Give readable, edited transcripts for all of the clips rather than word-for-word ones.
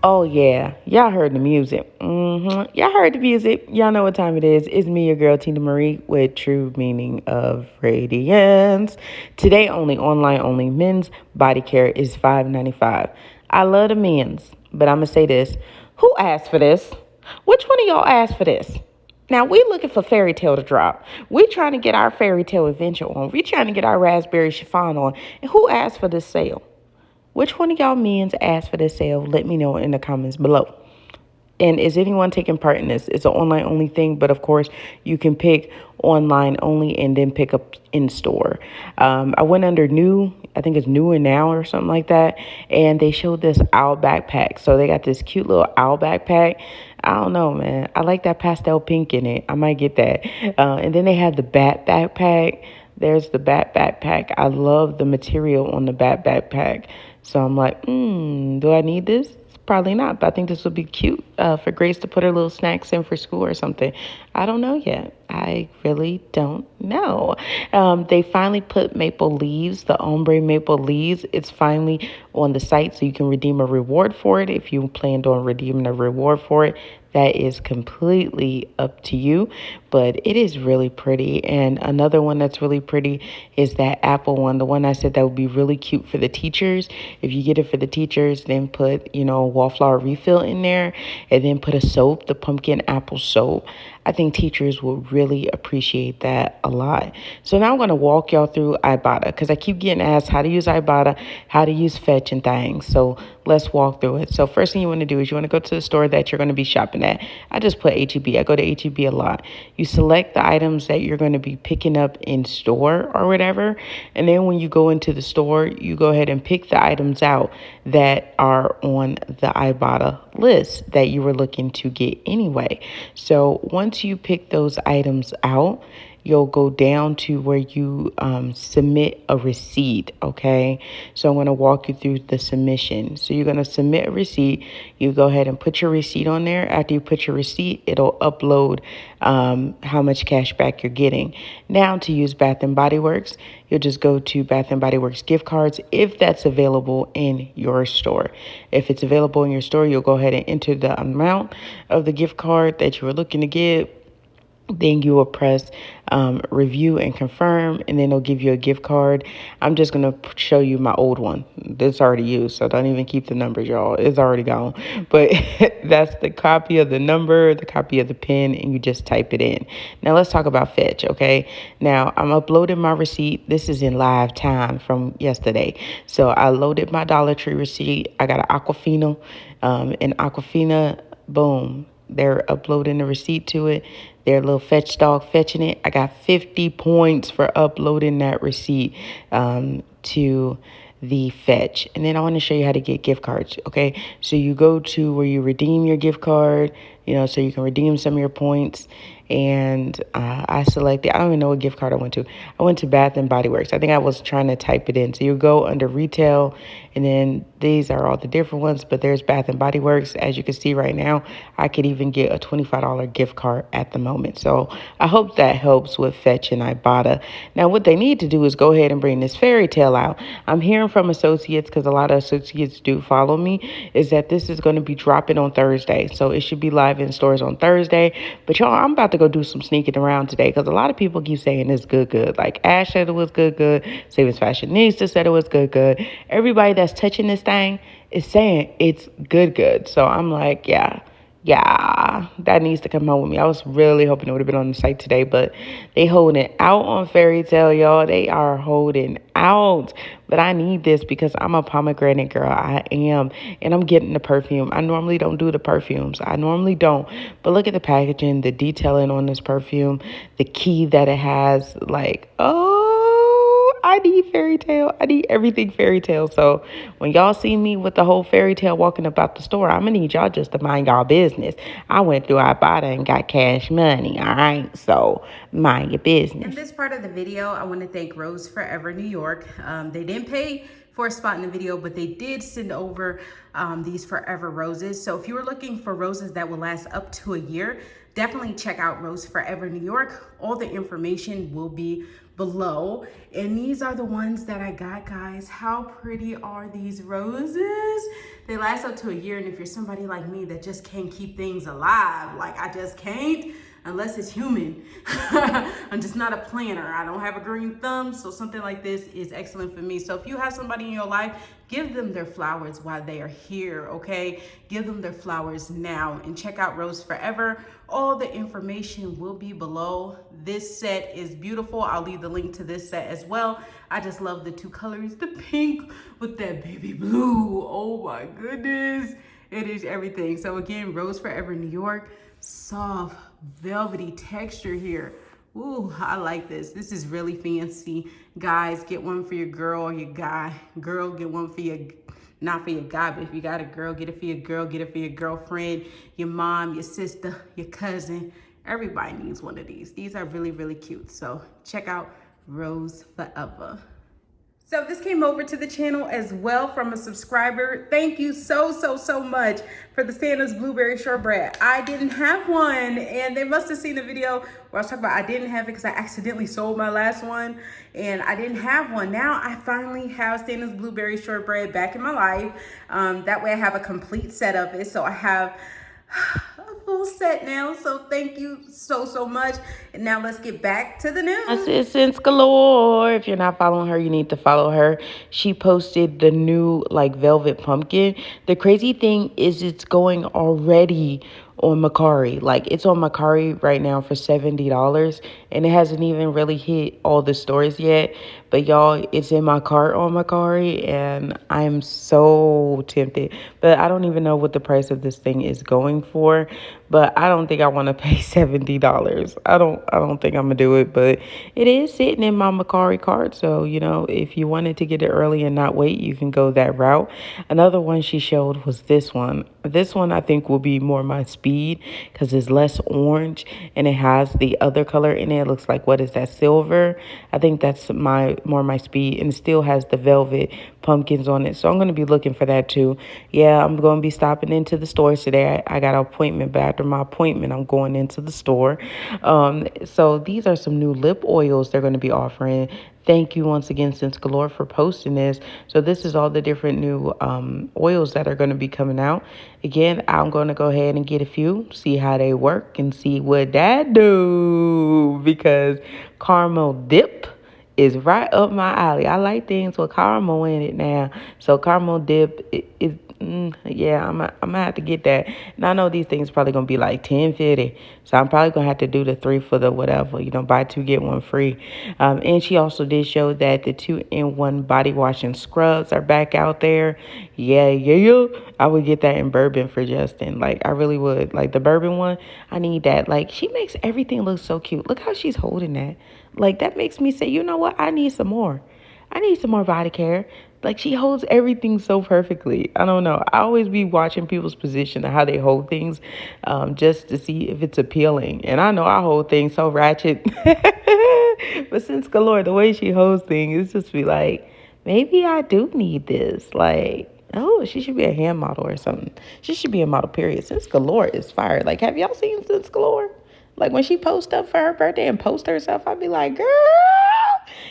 Oh yeah, y'all heard the music. Y'all heard the music. Y'all know what time it is. It's me, your girl Tina Marie, with True Meaning of Radiance. Today only, online only. Men's body care is $5.95. I love the men's, but I'm gonna say this: who asked for this? Which one of y'all asked for this? Now we looking for fairy tale to drop. We trying to get our fairy tale adventure on. We trying to get our raspberry chiffon on. And who asked for this sale? Which one of y'all men's asked for this sale? Let me know in the comments below. And is anyone taking part in this? It's an online only thing, but of course you can pick online only and then pick up in store. I went under new, I think it's new and now or something like that, and they showed this owl backpack. So they got this cute little owl backpack. I don't know, man. I like that pastel pink in it. I might get that. And then they have the bat backpack. There's the bat backpack. I love the material on the bat backpack. So I'm like, do I need this? Probably not, but I think this would be cute for Grace to put her little snacks in for school or something. I don't know yet. I really don't know. They finally put maple leaves, the ombre maple leaves. It's finally on the site, so you can redeem a reward for it if you planned on redeeming a reward for it. That is completely up to you, but it is really pretty. And another one that's really pretty is that apple one, the one I said that would be really cute for the teachers. If you get it for the teachers, then put, a wallflower refill in there, and then put a soap, the pumpkin apple soap. I think teachers will really appreciate that a lot. So now I'm going to walk y'all through Ibotta because I keep getting asked how to use Ibotta, how to use Fetch and things. So let's walk through it. So first thing you want to do is you want to go to the store that you're going to be shopping at. I just put H-E-B. I go to H-E-B a lot. You select the items that you're going to be picking up in store or whatever. And then when you go into the store, you go ahead and pick the items out that are on the Ibotta list that you were looking to get anyway. So once you pick those items out, you'll go down to where you submit a receipt, okay? So I'm going to walk you through the submission. So you're going to submit a receipt. You go ahead and put your receipt on there. After you put your receipt, it'll upload how much cash back you're getting. Now to use Bath & Body Works, you'll just go to Bath & Body Works gift cards if that's available in your store. If it's available in your store, you'll go ahead and enter the amount of the gift card that you were looking to get. Then you will press review and confirm, and then it'll give you a gift card. I'm just going to show you my old one. It's already used, so don't even keep the numbers, y'all. It's already gone. But that's the copy of the number, the copy of the PIN, and you just type it in. Now let's talk about Fetch, okay? Now I'm uploading my receipt. This is in live time from yesterday. So I loaded my Dollar Tree receipt. I got an Aquafina, boom. They're uploading the receipt to it. Their little fetch dog fetching it. I got 50 points for uploading that receipt to the Fetch. And then I want to show you how to get gift cards, okay? So you go to where you redeem your gift card, so you can redeem some of your points. And I selected, I don't even know what gift card I went to. I went to Bath & Body Works. I think I was trying to type it in. So you go under retail, and then these are all the different ones, but there's Bath & Body Works. As you can see right now, I could even get a $25 gift card at the moment. So I hope that helps with Fetch and Ibotta. Now, what they need to do is go ahead and bring this fairy tale out. I'm hearing from associates, because a lot of associates do follow me, is that this is going to be dropping on Thursday. So it should be live in stores on Thursday. But y'all, I'm about to go do some sneaking around today because a lot of people keep saying it's good. Like Ash said it was good. Savingsfashionista said it was good. Everybody that's touching this thing is saying it's good. So I'm like, yeah, that needs to come out with me. I was really hoping it would have been on the site today, but they holding it out on Fairy Tale, y'all. They are holding out. But I need this because I'm a pomegranate girl. I am. And I'm getting the perfume. I normally don't do the perfumes. I normally don't. But look at the packaging, the detailing on this perfume, the key that it has. Like, I need Fairy Tale. I need everything Fairy Tale. So when y'all see me with the whole Fairy Tale walking about the store, I'm going to need y'all just to mind y'all business. I went through Ibotta and got cash money. All right. So mind your business. In this part of the video, I want to thank Rose Forever New York. They didn't pay for a spot in the video, but they did send over these forever roses. So if you were looking for roses that will last up to a year, definitely check out Rose Forever New York. All the information will be below. And these are the ones that I got, guys. How pretty are these roses? They last up to a year, and if you're somebody like me that just can't keep things alive, like I just can't, unless it's human. I'm just not a planner. I don't have a green thumb, so something like this is excellent for me. So if you have somebody in your life, give them their flowers while they are here, okay? Give them their flowers now, and check out Rose Forever. All the information will be below. This set is beautiful. I'll leave the link to this set as well. I just love the two colors, the pink with that baby blue. Oh my goodness. It is everything. So again, Rose Forever New York, soft, velvety texture here. Ooh, I like this. This is really fancy. Guys, get one for your girl or your guy. Girl, get one for your, not for your guy, but if you got a girl, get it for your girl, get it for your girlfriend, your mom, your sister, your cousin. Everybody needs one of these. These are really, really cute. So check out Rose Forever. So this came over to the channel as well from a subscriber. Thank you so much for the Santa's blueberry shortbread. I didn't have one, and they must have seen the video where I was talking about I didn't have it because I accidentally sold my last one, and I didn't have one. Now I finally have Santa's blueberry shortbread back in my life. That way I have a complete set of it. So I have a full set now. So thank you so much. And now let's get back to the news. It's Scents Galore. If you're not following her, you need to follow her. She posted the new like velvet pumpkin. The crazy thing is it's going already on Mecari. Like it's on Mecari right now for $70, and it hasn't even really hit all the stores yet. But y'all, it's in my cart on Mecari, and I'm so tempted. But I don't even know what the price of this thing is going for. But I don't think I want to pay $70. I don't think I'm gonna do it. But it is sitting in my Mecari cart, so you know, if you wanted to get it early and not wait, you can go that route. Another one she showed was this one. This one I think will be more my speed because it's less orange and it has the other color in it. It looks like, what is that, silver? I think that's more my speed, and it still has the velvet pumpkins on it. So I'm going to be looking for that too. Yeah, I'm going to be stopping into the stores today. I got an appointment, but after my appointment, I'm going into the store. So these are some new lip oils they're going to be offering. Thank you once again, Scents Galore, for posting this. So this is all the different new oils that are going to be coming out. Again, I'm going to go ahead and get a few, see how they work, and see what that do. Because caramel dip is right up my alley. I like things with caramel in it now. So caramel dip is yeah, I'm gonna have to get that. And I know these things probably gonna be like $10.50, so I'm probably gonna have to do the 3 for the whatever, you know, buy 2 get 1 free. And she also did show that the 2-in-1 body wash and scrubs are back out there. Yeah. I would get that in bourbon for Justin. Like I really would. Like the bourbon one, I need that. Like she makes everything look so cute. Look how she's holding that. Like that makes me say, you know what? I need some more. I need some more body care. Like she holds everything so perfectly. I don't know. I always be watching people's position and how they hold things, just to see if it's appealing. And I know I hold things so ratchet. But Scents Galore, the way she holds things, it's just be like, maybe I do need this. Like, oh, she should be a hand model or something. She should be a model, period. Scents Galore is fire. Like, have y'all seen Scents Galore? Like when she posts stuff for her birthday and post herself, I'd be like, girl,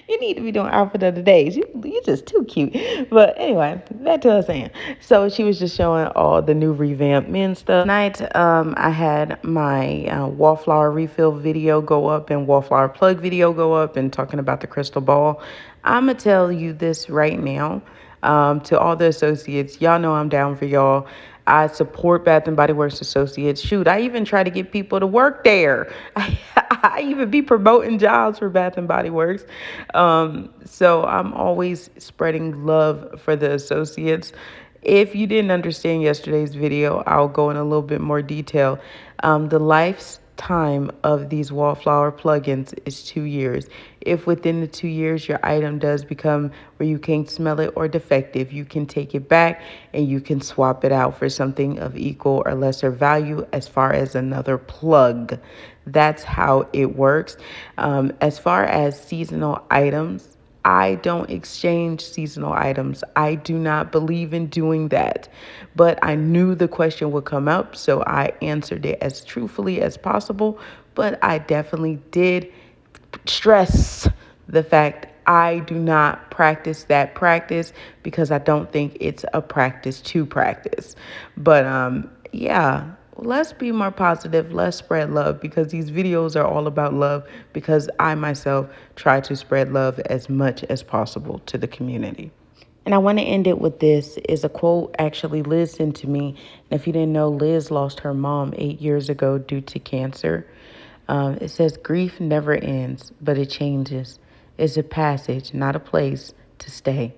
you need to be doing outfit of the days. You just too cute. But anyway, back to us saying. So she was just showing all the new revamped men stuff. Tonight, I had my wallflower refill video go up and wallflower plug video go up and talking about the crystal ball. I'm going to tell you this right now. To all the associates, y'all know I'm down for y'all. I support Bath and Body Works associates. Shoot, I even try to get people to work there. I even be promoting jobs for Bath and Body Works. So I'm always spreading love for the associates. If you didn't understand yesterday's video, I'll go in a little bit more detail. The lifetime of these wallflower plugins is 2 years. If within the 2 years your item does become where you can't smell it or defective, you can take it back and you can swap it out for something of equal or lesser value as far as another plug. That's how it works. As far as seasonal items, I don't exchange seasonal items. I do not believe in doing that. But I knew the question would come up, so I answered it as truthfully as possible. But I definitely did stress the fact I do not practice that practice because I don't think it's a practice to practice. But yeah, let's be more positive. Let's spread love because these videos are all about love because I myself try to spread love as much as possible to the community. And I want to end it with this is a quote actually Liz sent to me. And if you didn't know, Liz lost her mom 8 years ago due to cancer. It says, grief never ends, but it changes. It's a passage, not a place to stay.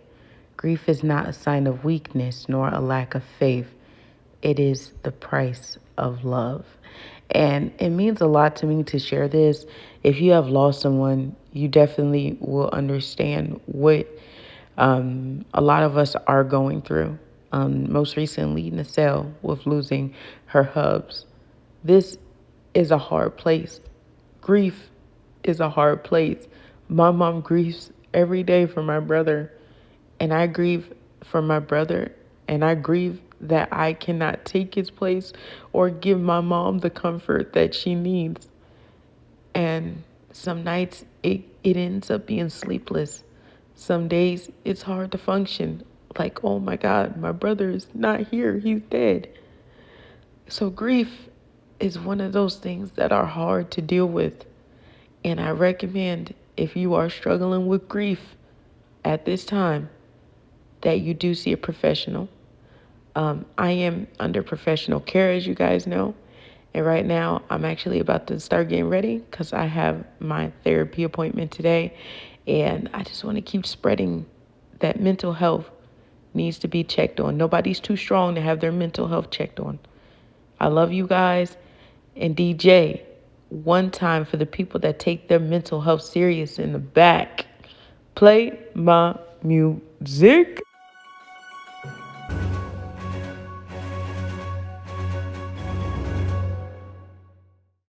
Grief is not a sign of weakness nor a lack of faith. It is the price of love. And it means a lot to me to share this. If you have lost someone, you definitely will understand what a lot of us are going through. Most recently, Nacelle with losing her hubs. This is a hard place. Grief is a hard place. My mom grieves every day for my brother, and I grieve for my brother, and I grieve that I cannot take his place or give my mom the comfort that she needs. And some nights it ends up being sleepless. Some days it's hard to function. Like, oh my God, my brother is not here. He's dead. So grief is one of those things that are hard to deal with. And I recommend if you are struggling with grief at this time that you do see a professional. I am under professional care, as you guys know. And right now, I'm actually about to start getting ready because I have my therapy appointment today. And I just want to keep spreading that mental health needs to be checked on. Nobody's too strong to have their mental health checked on. I love you guys. And DJ, one time for the people that take their mental health serious in the back, play my music.